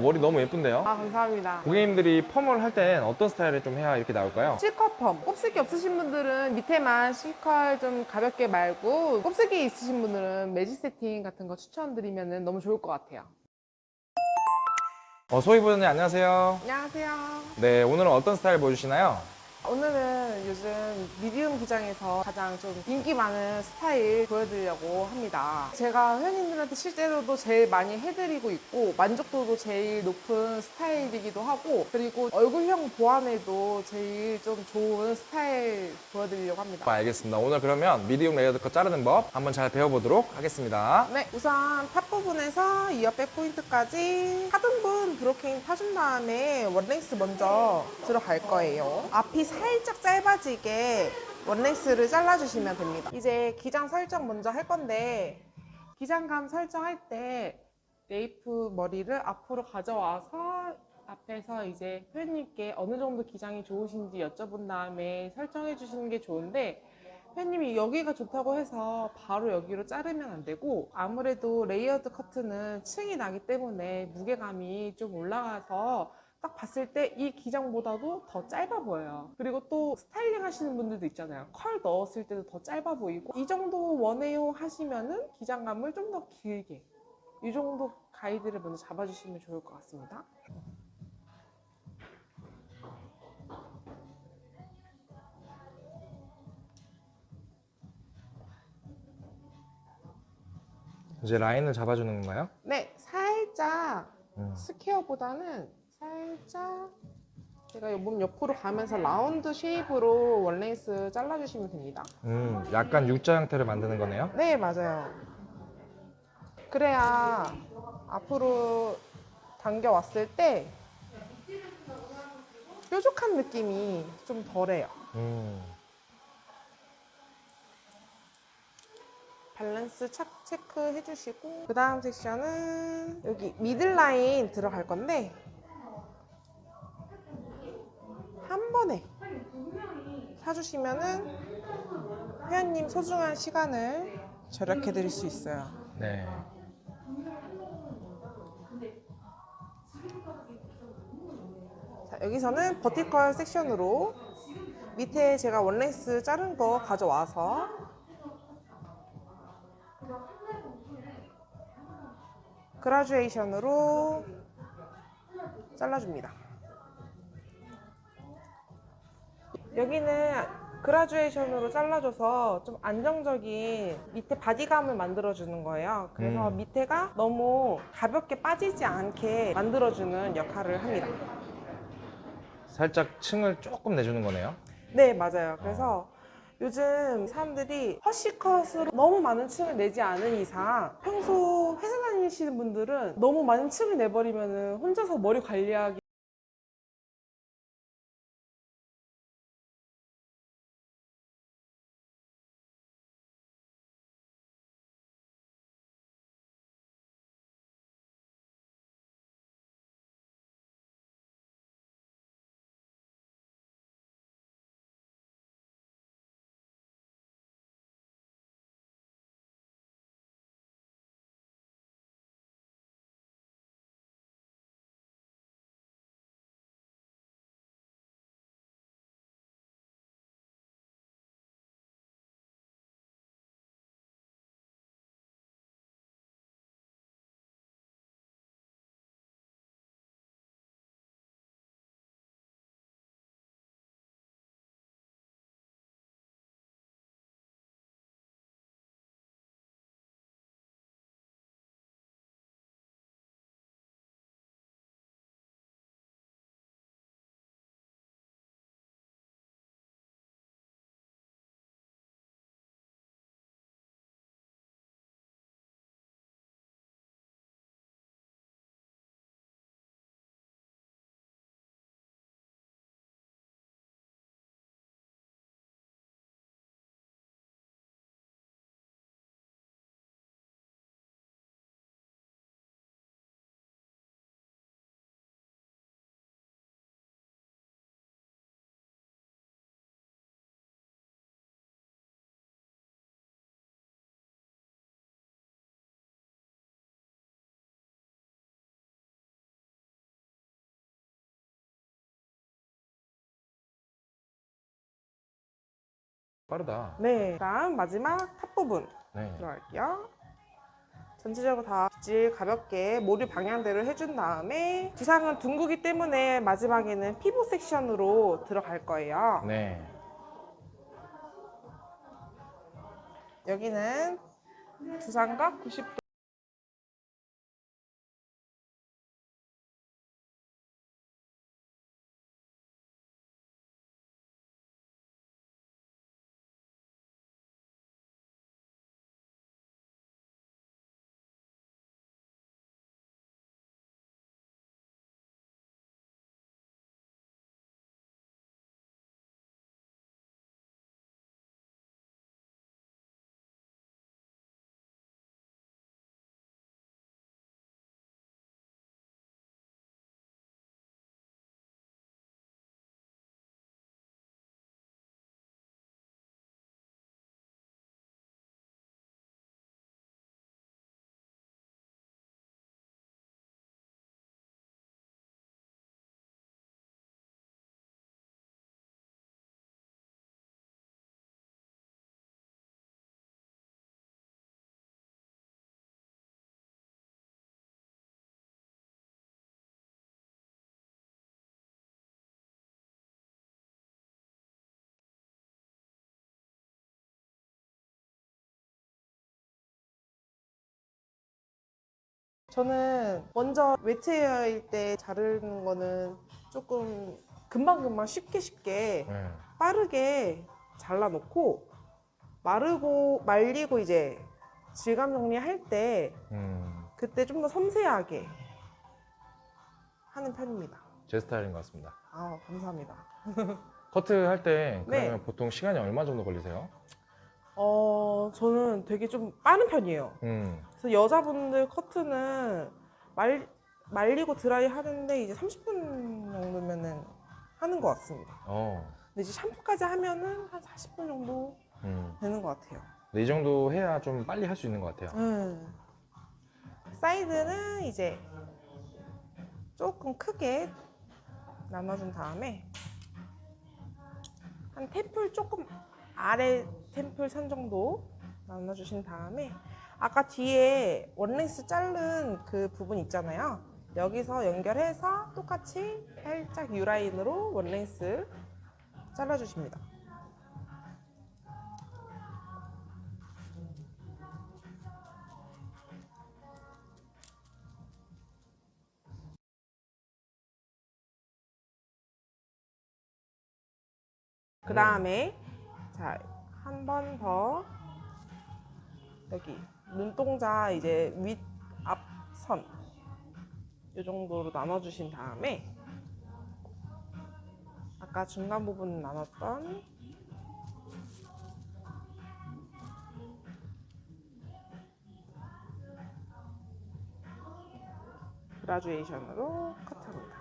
머리 너무 예쁜데요? 아, 감사합니다. 고객님들이 펌을 할 땐 어떤 스타일을 좀 해야 이렇게 나올까요? 실컷 펌. 곱슬기 없으신 분들은 밑에만 실컷 좀 가볍게 말고, 곱슬기 있으신 분들은 매직 세팅 같은 거 추천드리면 너무 좋을 것 같아요. 소희부장님 안녕하세요. 안녕하세요. 네, 오늘은 어떤 스타일 보여주시나요? 오늘은 요즘 미디움 기장에서 가장 좀 인기 많은 스타일 보여드리려고 합니다. 제가 회원님들한테 실제로도 제일 많이 해드리고 있고 만족도도 제일 높은 스타일이기도 하고, 그리고 얼굴형 보완에도 제일 좀 좋은 스타일 보여드리려고 합니다. 알겠습니다. 오늘 그러면 미디움 레이어드 컷 자르는 법 한번 잘 배워보도록 하겠습니다. 네, 우선 탑 부분에서 이어백 포인트까지 하등분 브로킹 타준 다음에 원레이스 먼저 들어갈 거예요. 앞이 살짝 짧아지게 원레이스를 잘라주시면 됩니다. 이제 기장 설정 먼저 할 건데, 기장감 설정할 때 네이프 머리를 앞으로 가져와서 앞에서 이제 회원님께 어느 정도 기장이 좋으신지 여쭤본 다음에 설정해 주시는 게 좋은데, 회원님이 여기가 좋다고 해서 바로 여기로 자르면 안 되고, 아무래도 레이어드 커트는 층이 나기 때문에 무게감이 좀 올라가서 딱 봤을 때 이 기장보다도 더 짧아 보여요. 그리고 또 스타일링 하시는 분들도 있잖아요. 컬 넣었을 때도 더 짧아 보이고, 이 정도 원해요 하시면은 기장감을 좀 더 길게, 이 정도 가이드를 먼저 잡아주시면 좋을 것 같습니다. 이제 라인을 잡아주는 건가요? 네, 살짝 스퀘어보다는 살짝 제가 몸 옆으로 가면서 라운드 쉐입으로 원레이스 잘라주시면 됩니다. 약간 U자 형태를 만드는 거네요. 네, 맞아요. 그래야 앞으로 당겨왔을 때 뾰족한 느낌이 좀 덜해요. 밸런스 착 체크 해주시고, 그 다음 섹션은 여기 미들라인 들어갈 건데, 한 번에 사주시면은 회원님 소중한 시간을 절약해 드릴 수 있어요. 네. 자, 여기서는 버티컬 섹션으로 밑에 제가 원레이스 자른 거 가져와서 그라듀에이션으로 잘라줍니다. 여기는 그라듀에이션으로 잘라줘서 좀 안정적인 밑에 바디감을 만들어주는 거예요. 그래서 밑에가 너무 가볍게 빠지지 않게 만들어주는 역할을 합니다. 살짝 층을 조금 내주는 거네요. 네, 맞아요. 그래서 요즘 사람들이 허쉬컷으로 너무 많은 층을 내지 않은 이상, 평소 회사 다니시는 분들은 너무 많은 층을 내버리면 혼자서 머리 관리하기 빠르다. 네, 그다음 마지막 탑 부분 네. 들어갈게요. 전체적으로 다 빗질 가볍게 모류 방향대로 해준 다음에 두상은 둥그기 때문에 마지막에는 피부 섹션으로 들어갈 거예요. 네. 여기는 두상각 90도. 저는 먼저 웨트헤어일 때 자르는 거는 조금 금방금방 쉽게 네. 빠르게 잘라놓고 말리고 이제 질감 정리할 때 그때 좀 더 섬세하게 하는 편입니다. 제 스타일인 것 같습니다. 아, 감사합니다. 커트 할 때 그러면 네. 보통 시간이 얼마 정도 걸리세요? 저는 되게 좀 빠른 편이에요. 음. 그래서 여자분들 커트는 말리고 드라이 하는데 이제 30분 정도면은 하는 것 같습니다. 근데 이제 샴푸까지 하면은 한 40분 정도 되는 것 같아요. 근데 이 정도 해야 좀 빨리 할 수 있는 것 같아요. 사이드는 이제 조금 크게 나눠준 다음에 한 템플 조금 아래 템플 선 정도 나눠주신 다음에 아까 뒤에 원레이스 자른 그 부분 있잖아요. 여기서 연결해서 똑같이 살짝 U라인으로 원레이스 잘라주십니다. 그 다음에 자, 한 번 더 여기 눈동자 이제 윗 앞선 이 정도로 나눠주신 다음에 아까 중간 부분 나눴던 그라듀에이션으로 컷합니다.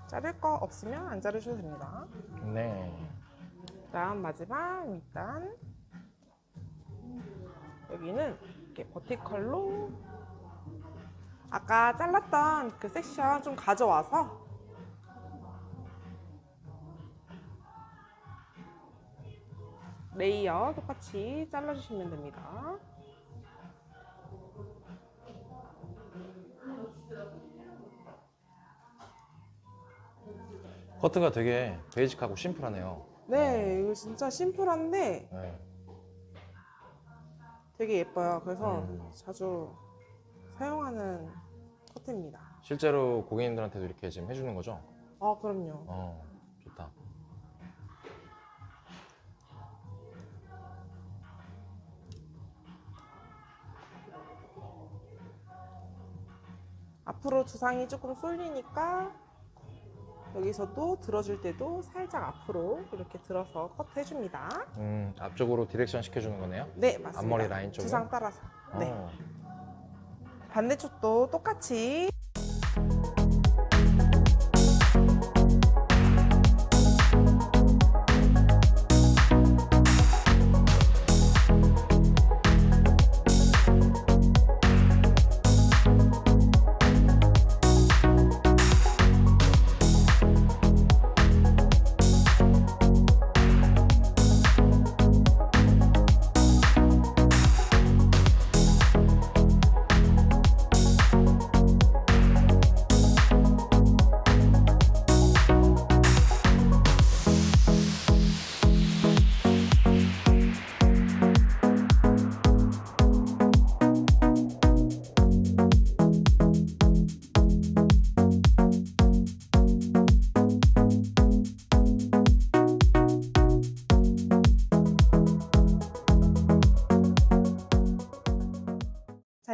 자를 거 없으면 안 자르셔도 됩니다. 네. 그다음 마지막 밑단 여기는 이렇게 버티컬로 아까 잘랐던 그 섹션 좀 가져와서 레이어 똑같이 잘라주시면 됩니다. 커트가 되게 베이직하고 심플하네요. 네, 이거 진짜 심플한데 네. 되게 예뻐요. 그래서 자주 사용하는 커트입니다. 실제로 고객님들한테도 이렇게 지금 해주는 거죠? 그럼요. 좋다. 앞으로 두상이 조금 쏠리니까 여기서도 들어줄 때도 살짝 앞으로 이렇게 들어서 커트 해줍니다. 앞쪽으로 디렉션 시켜주는 거네요? 네, 맞습니다. 앞머리 라인 쪽으로? 두상 따라서. 네. 어. 반대쪽도 똑같이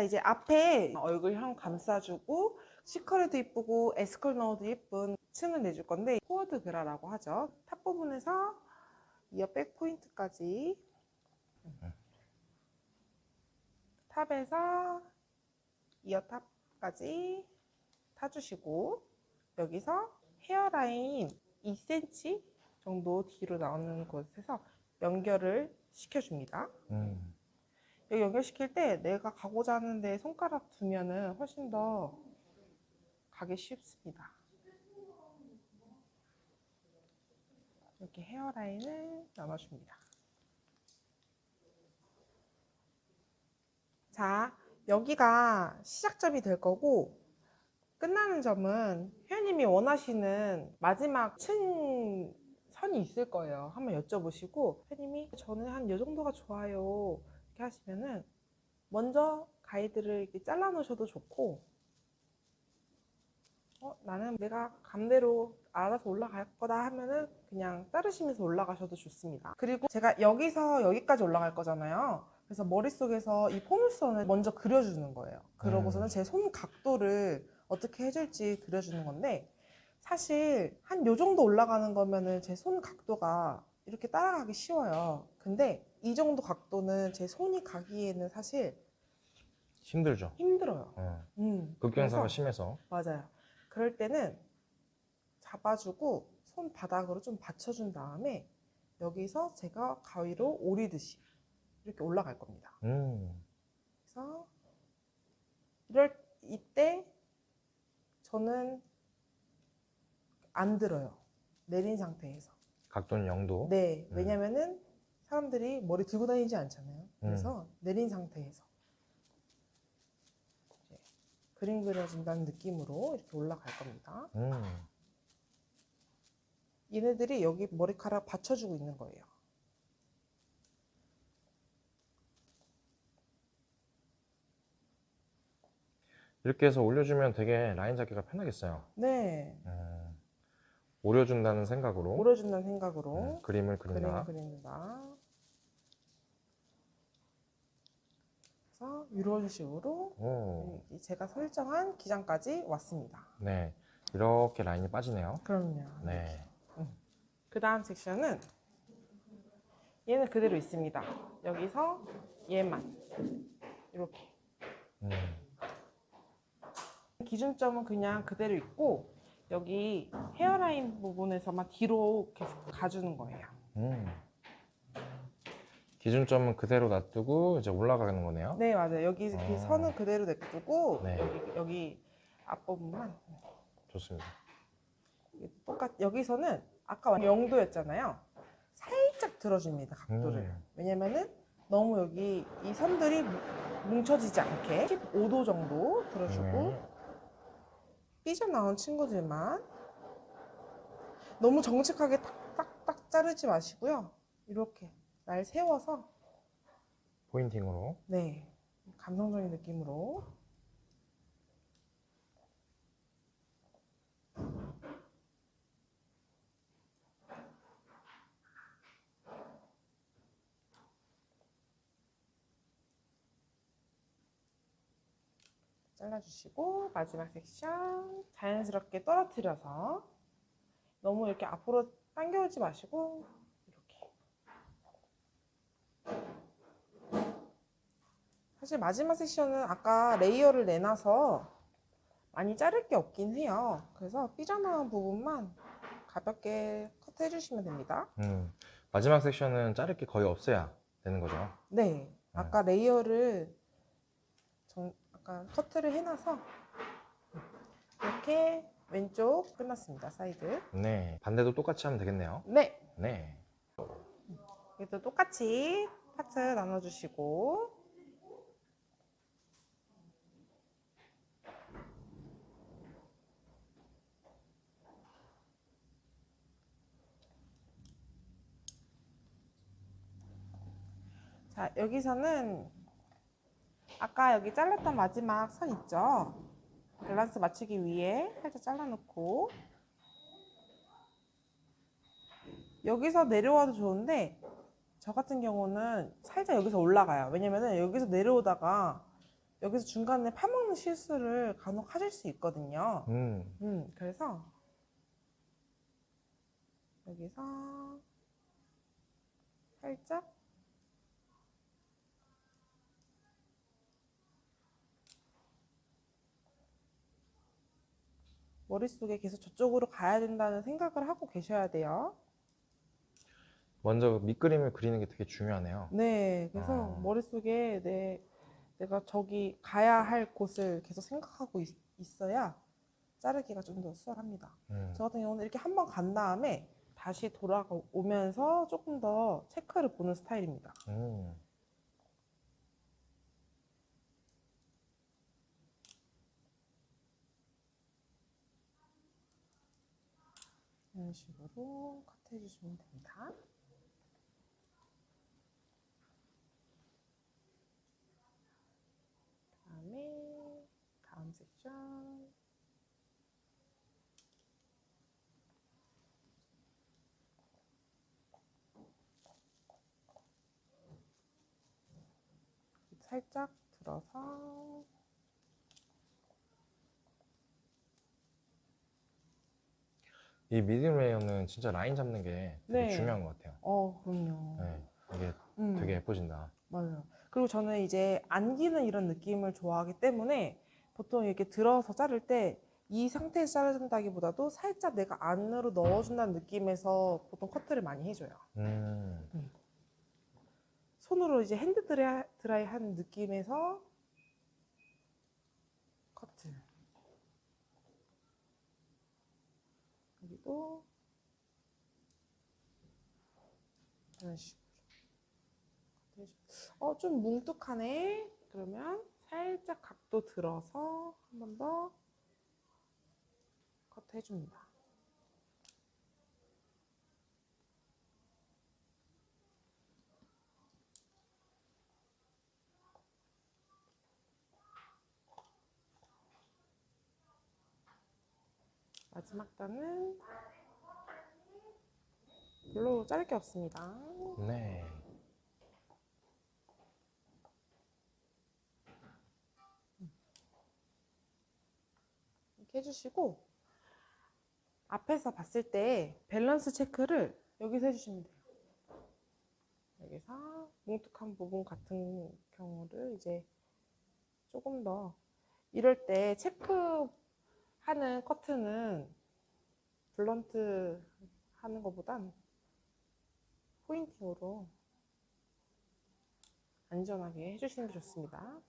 이제 앞에 얼굴형 감싸주고 C컬에도 이쁘고 S컬 넣어도 예쁜 층을 내줄 건데 포워드 브라라고 하죠. 탑 부분에서 이어 백 포인트까지 탑에서 이어 탑까지 타주시고 여기서 헤어라인 2cm 정도 뒤로 나오는 곳에서 연결을 시켜줍니다. 여기 연결시킬 때 내가 가고자 하는데 손가락 두면은 훨씬 더 가기 쉽습니다. 이렇게 헤어라인을 나눠줍니다. 자, 여기가 시작점이 될 거고 끝나는 점은 회원님이 원하시는 마지막 층 선이 있을 거예요. 한번 여쭤보시고 회원님이 저는 한 이 정도가 좋아요 이렇게 하시면은 먼저 가이드를 이렇게 잘라 놓으셔도 좋고 나는 내가 감대로 알아서 올라갈 거다 하면은 그냥 자르시면서 올라가셔도 좋습니다. 그리고 제가 여기서 여기까지 올라갈 거잖아요. 그래서 머릿속에서 이 포물선을 먼저 그려주는 거예요. 그러고서는 제 손 각도를 어떻게 해줄지 그려주는 건데 사실 한 요 정도 올라가는 거면은 제 손 각도가 이렇게 따라가기 쉬워요. 근데 이 정도 각도는 제 손이 가기에는 사실 힘들죠. 힘들어요. 극경사가 그래서 심해서. 맞아요. 그럴 때는 잡아주고 손바닥으로 좀 받쳐준 다음에 여기서 제가 가위로 오리듯이 이렇게 올라갈 겁니다. 그래서 이때 저는 안 들어요. 내린 상태에서. 각도는 0도. 네, 왜냐면은 사람들이 머리 들고 다니지 않잖아요. 그래서 내린 상태에서 이제 그림 그려준다는 느낌으로 이렇게 올라갈 겁니다. 얘네들이 여기 머리카락 받쳐주고 있는 거예요. 이렇게 해서 올려주면 되게 라인 잡기가 편하겠어요. 네. 오려준다는 생각으로. 오려준다는 생각으로 그림을 그린다. 그린다. 그래서 이런 식으로 제가 설정한 기장까지 왔습니다. 네, 이렇게 라인이 빠지네요. 그럼요. 네. 그 다음 섹션은 얘는 그대로 있습니다. 여기서 얘만 이렇게 기준점은 그냥 그대로 있고 여기 헤어라인 부분에서만 뒤로 계속 가주는 거예요. 기준점은 그대로 놔두고 이제 올라가는 거네요. 네, 맞아요. 여기 그 선은 그대로 냅두고 네. 여기 앞부분만 좋습니다. 여기서는 아까 0도였잖아요. 살짝 들어줍니다, 각도를. 왜냐면은 너무 여기 이 선들이 뭉쳐지지 않게 15도 정도 들어주고 삐져나온 친구들만 너무 정직하게 탁탁탁 자르지 마시고요. 이렇게 날 세워서 포인팅으로. 네, 감성적인 느낌으로 잘라주시고 마지막 섹션 자연스럽게 떨어뜨려서 너무 이렇게 앞으로 당겨오지 마시고 이렇게. 사실 마지막 섹션은 아까 레이어를 내놔서 많이 자를 게 없긴 해요. 그래서 삐져나온 부분만 가볍게 컷해 주시면 됩니다. 마지막 섹션은 자를 게 거의 없어야 되는 거죠. 네, 아까 레이어를 아까 커트를 해놔서 이렇게 왼쪽 끝났습니다. 사이드. 네, 반대도 똑같이 하면 되겠네요. 네, 네. 여기도 똑같이 파트 나눠주시고 자, 여기서는 아까 여기 잘랐던 마지막 선 있죠? 밸런스 맞추기 위해 살짝 잘라놓고 여기서 내려와도 좋은데 저 같은 경우는 살짝 여기서 올라가요. 왜냐면은 여기서 내려오다가 여기서 중간에 파먹는 실수를 간혹 하실 수 있거든요. 그래서 여기서 살짝 머릿속에 계속 저쪽으로 가야 된다는 생각을 하고 계셔야 돼요. 먼저 밑그림을 그리는 게 되게 중요하네요. 네, 그래서 아. 머릿속에 내가 저기 가야 할 곳을 계속 생각하고 있어야 자르기가 좀 더 수월합니다. 저 같은 경우는 이렇게 한 번 간 다음에 다시 돌아오면서 조금 더 체크를 보는 스타일입니다. 이런 식으로 컷해 주시면 됩니다. 그다음에 다음 섹션 살짝 들어서 이 미디움 레이어는 진짜 라인 잡는 게 되게 네. 중요한 것 같아요. 그럼요. 네, 이게 음. 되게 예뻐진다. 맞아요. 그리고 저는 이제 안기는 이런 느낌을 좋아하기 때문에 보통 이렇게 들어서 자를 때 이 상태에서 자른다기보다도 살짝 내가 안으로 넣어준다는 느낌에서 보통 커트를 많이 해줘요. 손으로 이제 핸드 드라이 하는 느낌에서 커트. 여기도 이런 식으로. 좀 뭉툭하네. 그러면 살짝 각도 들어서 한 번 더 커트 해줍니다. 마지막 단은 별로 자를 게 없습니다. 네. 이렇게 해주시고 앞에서 봤을 때 밸런스 체크를 여기서 해주시면 돼요. 여기서 뭉툭한 부분 같은 경우를 이제 조금 더 이럴 때 체크하는 커트는 블런트 하는 것보단 포인팅으로 안전하게 해주시는 게 좋습니다.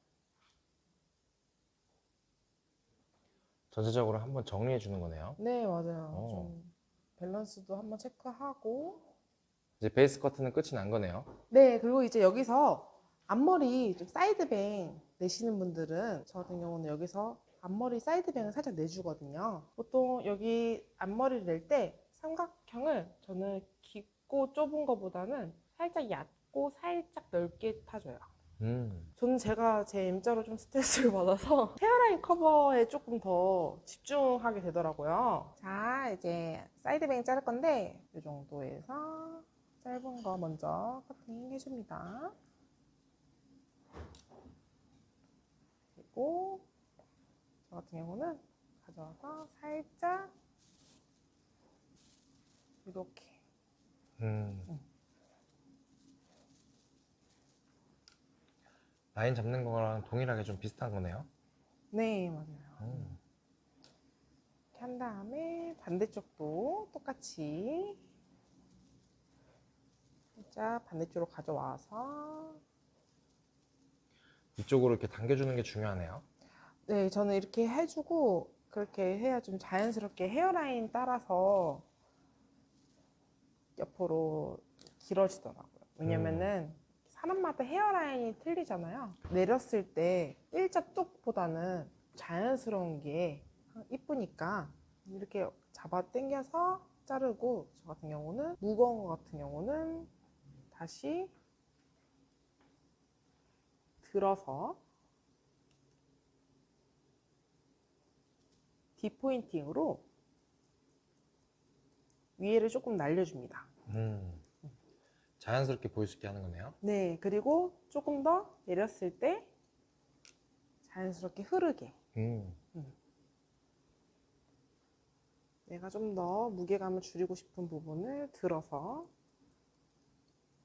전체적으로 한번 정리해 주는 거네요. 네, 맞아요. 오. 좀 밸런스도 한번 체크하고 이제 베이스 커트는 끝이 난 거네요. 네, 그리고 이제 여기서 앞머리 좀 사이드뱅 내시는 분들은 저 같은 경우는 여기서 앞머리 사이드뱅을 살짝 내주거든요. 보통 여기 앞머리를 낼 때 삼각형을 저는 깊고 좁은 것보다는 살짝 얕고 살짝 넓게 타줘요. 저는 제가 제 M자로 좀 스트레스를 받아서 헤어라인 커버에 조금 더 집중하게 되더라고요. 자, 이제 사이드뱅 자를 건데 이 정도에서 짧은 거 먼저 커팅 해줍니다. 그리고 저 같은 경우는 가져와서 살짝 이렇게 라인 잡는 거랑 동일하게 좀 비슷한 거네요. 네, 맞아요. 이렇게 한 다음에 반대쪽도 똑같이 살짝 반대쪽으로 가져와서 이쪽으로 이렇게 당겨주는 게 중요하네요. 네, 저는 이렇게 해주고 그렇게 해야 좀 자연스럽게 헤어라인 따라서 옆으로 길어지더라고요. 왜냐면은 사람마다 헤어라인이 틀리잖아요. 내렸을 때 일자 뚝보다는 자연스러운 게 이쁘니까 이렇게 잡아 당겨서 자르고, 저 같은 경우는 무거운 거 같은 경우는 다시 들어서 뒷포인팅으로 위에를 조금 날려줍니다. 자연스럽게 보일 수 있게 하는 거네요. 네, 그리고 조금 더 내렸을 때 자연스럽게 흐르게. 음. 내가 좀 더 무게감을 줄이고 싶은 부분을 들어서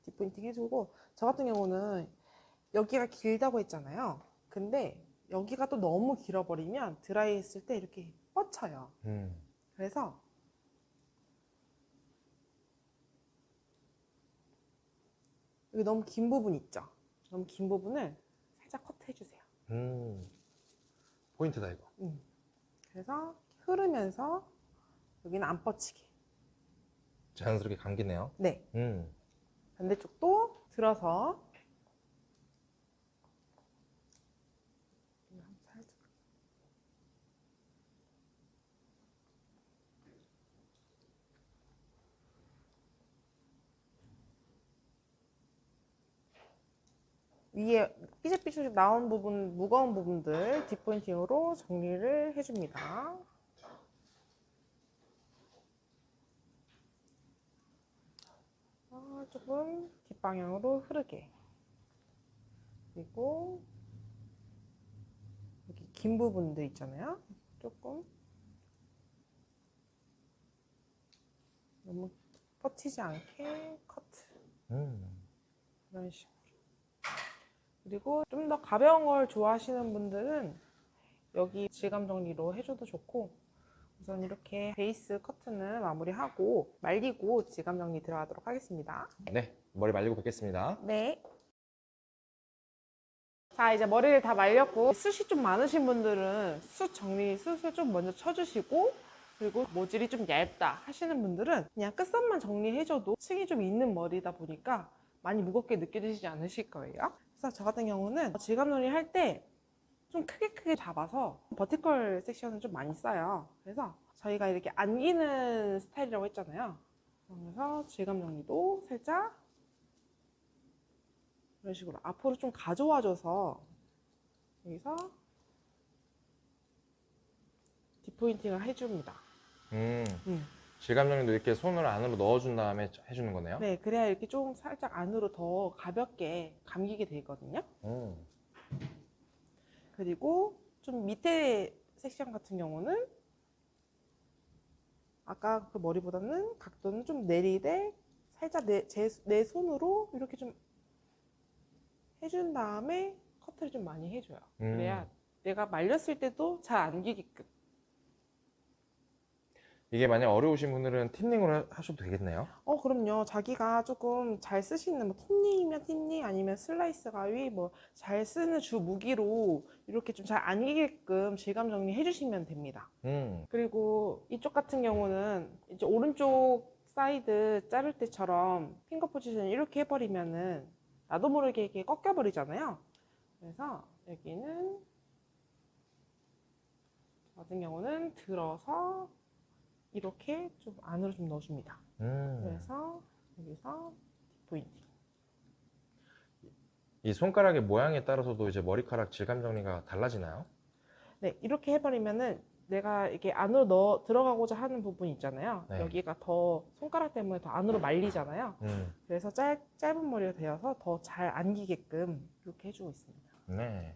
딥포인팅 해주고, 저 같은 경우는 여기가 길다고 했잖아요. 근데 여기가 또 너무 길어버리면 드라이 했을 때 이렇게 뻗쳐요. 그래서 여기 너무 긴 부분 있죠? 너무 긴 부분을 살짝 커트해주세요. 포인트다 이거. 그래서 흐르면서 여기는 안 뻗치게. 자연스럽게 감기네요. 네. 반대쪽도 들어서 살짝. 위에 삐죽삐죽 나온 부분, 무거운 부분들 딥포인팅으로 정리를 해줍니다. 조금 뒷방향으로 흐르게. 그리고 여기 긴 부분들 있잖아요. 조금 너무 뻗치지 않게 커트. 이런 식으로. 그리고 좀 더 가벼운 걸 좋아하시는 분들은 여기 질감 정리로 해줘도 좋고, 우선 이렇게 베이스 커트는 마무리하고 말리고 질감 정리 들어가도록 하겠습니다. 네, 머리 말리고 뵙겠습니다. 네. 자, 이제 머리를 다 말렸고, 숱이 좀 많으신 분들은 숱을 좀 먼저 쳐주시고, 그리고 모질이 좀 얇다 하시는 분들은 그냥 끝선만 정리해줘도 층이 좀 있는 머리다 보니까 많이 무겁게 느껴지지 않으실 거예요. 그래서 저 같은 경우는 질감 정리 할 때 좀 크게 잡아서 버티컬 섹션을 좀 많이 써요. 그래서 저희가 이렇게 안기는 스타일이라고 했잖아요. 그래서 질감 정리도 살짝 이런 식으로 앞으로 좀 가져와줘서 여기서 딥포인팅을 해줍니다. 질감 정리도 이렇게 손을 안으로 넣어준 다음에 해주는 거네요? 네, 그래야 이렇게 좀 살짝 안으로 더 가볍게 감기게 되거든요. 그리고 좀 밑에 섹션 같은 경우는 아까 그 머리보다는 각도는 좀 내리되 살짝 내 손으로 이렇게 좀 해준 다음에 커트를 좀 많이 해줘요. 그래야 내가 말렸을 때도 잘 안기게끔. 이게 만약 어려우신 분들은 틴닝으로 하셔도 되겠네요? 그럼요. 자기가 조금 잘 쓰시는 뭐 틴닝이면 틴닝 아니면 슬라이스 가위 뭐 잘 쓰는 주 무기로 이렇게 좀 잘 안기게끔 질감 정리 해주시면 됩니다. 그리고 이쪽 같은 경우는 이제 오른쪽 사이드 자를 때처럼 핑거 포지션 이렇게 해버리면은 나도 모르게 이렇게 꺾여버리잖아요. 그래서 여기는 저 같은 경우는 들어서 이렇게 좀 안으로 좀 넣어줍니다. 그래서 여기서 딥포인팅. 이 손가락의 모양에 따라서도 이제 머리카락 질감 정리가 달라지나요? 네, 이렇게 해버리면은 내가 이게 안으로 들어가고자 하는 부분 있잖아요. 네. 여기가 더 손가락 때문에 더 안으로 말리잖아요. 그래서 짧은 머리가 되어서 더 잘 안기게끔 이렇게 해주고 있습니다. 네.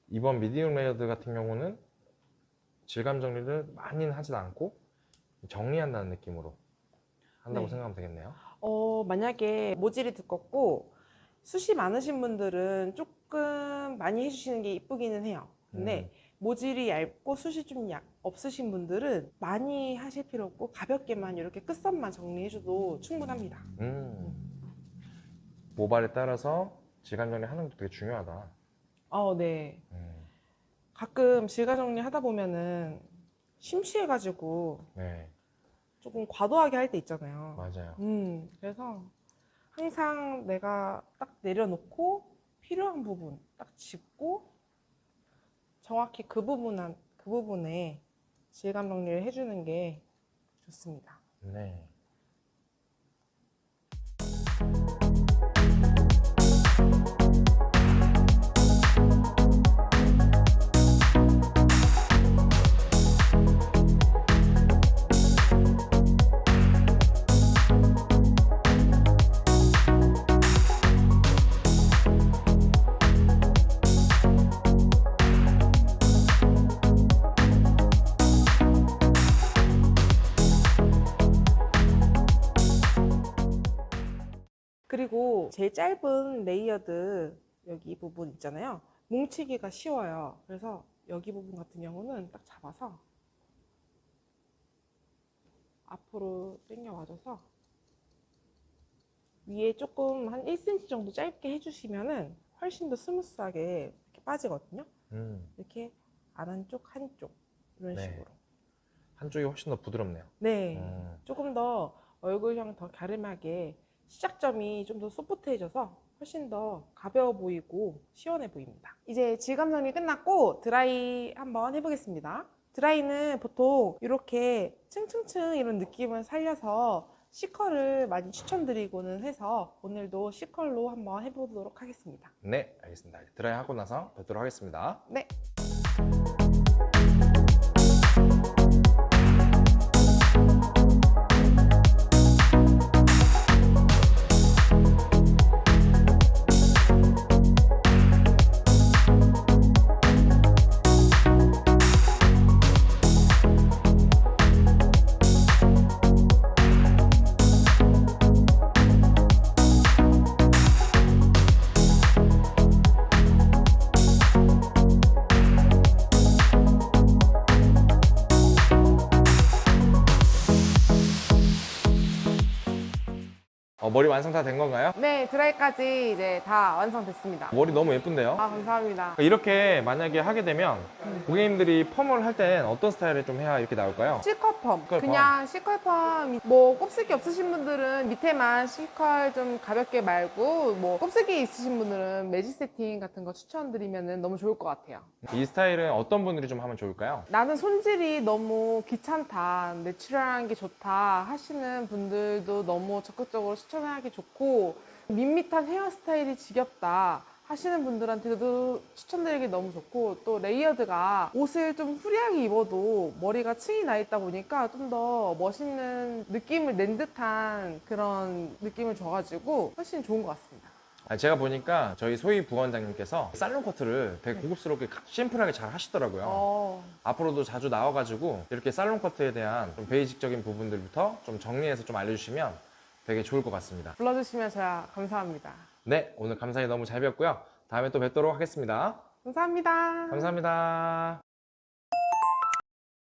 이번 미디움 레이어드 같은 경우는 질감 정리를 많이는 하진 않고 정리한다는 느낌으로 한다고 네. 생각하면 되겠네요. 만약에 모질이 두껍고 숱이 많으신 분들은 조금 많이 해주시는 게 이쁘기는 해요. 근데 모질이 얇고 숱이 좀 없으신 분들은 많이 하실 필요 없고 가볍게만 이렇게 끝선만 정리해줘도 충분합니다. 모발에 따라서 질감 정리 하는 것도 되게 중요하다. 네. 가끔 질감 정리 하다 보면은 심취해가지고 네, 조금 과도하게 할 때 있잖아요. 맞아요. 그래서 항상 내가 딱 내려놓고 필요한 부분 딱 짚고 정확히 그 부분에 질감 정리를 해주는 게 좋습니다. 네. 그리고 제일 짧은 레이어드 여기 이 부분 있잖아요. 뭉치기가 쉬워요. 그래서 여기 부분 같은 경우는 딱 잡아서 앞으로 당겨 와줘서 위에 조금 한 1cm 정도 짧게 해주시면은 훨씬 더 스무스하게 이렇게 빠지거든요. 이렇게 안쪽 한쪽 이런 네. 식으로. 한쪽이 훨씬 더 부드럽네요. 네, 조금 더 얼굴형 더 갸름하게 시작점이 좀 더 소프트해져서 훨씬 더 가벼워 보이고 시원해 보입니다. 이제 질감 정리 끝났고 드라이 한번 해보겠습니다. 드라이는 보통 이렇게 층층층 이런 느낌을 살려서 C컬을 많이 추천드리고는 해서 오늘도 C컬로 한번 해보도록 하겠습니다. 네, 알겠습니다. 드라이 하고 나서 뵙도록 하겠습니다. 네. 머리 완성 다 된 건가요? 네, 드라이까지 이제 다 완성됐습니다. 머리 너무 예쁜데요? 아, 감사합니다. 이렇게 만약에 하게 되면 고객님들이 펌을 할 땐 어떤 스타일을 좀 해야 이렇게 나올까요? C컬 펌. C컬 그냥 C컬 펌. 뭐 곱슬기 없으신 분들은 밑에만 C컬 좀 가볍게 말고 뭐 곱슬기 있으신 분들은 매직 세팅 같은 거 추천드리면 너무 좋을 것 같아요. 이 스타일은 어떤 분들이 좀 하면 좋을까요? 나는 손질이 너무 귀찮다, 내추럴한 게 좋다 하시는 분들도 너무 적극적으로 추천하기 좋고, 밋밋한 헤어스타일이 지겹다 하시는 분들한테도 추천드리기 너무 좋고, 또 레이어드가 옷을 좀 후리하게 입어도 머리가 층이 나 있다 보니까 좀 더 멋있는 느낌을 낸 듯한 그런 느낌을 줘가지고 훨씬 좋은 것 같습니다. 제가 보니까 저희 소희 부원장님께서 살롱 커트를 되게 고급스럽게 심플하게 잘 하시더라고요. 앞으로도 자주 나와가지고 이렇게 살롱 커트에 대한 좀 베이직적인 부분들부터 좀 정리해서 좀 알려주시면 되게 좋을 것 같습니다. 불러주시면 저야 감사합니다. 네, 오늘 감사히 너무 잘 배웠고요. 다음에 또 뵙도록 하겠습니다. 감사합니다. 감사합니다.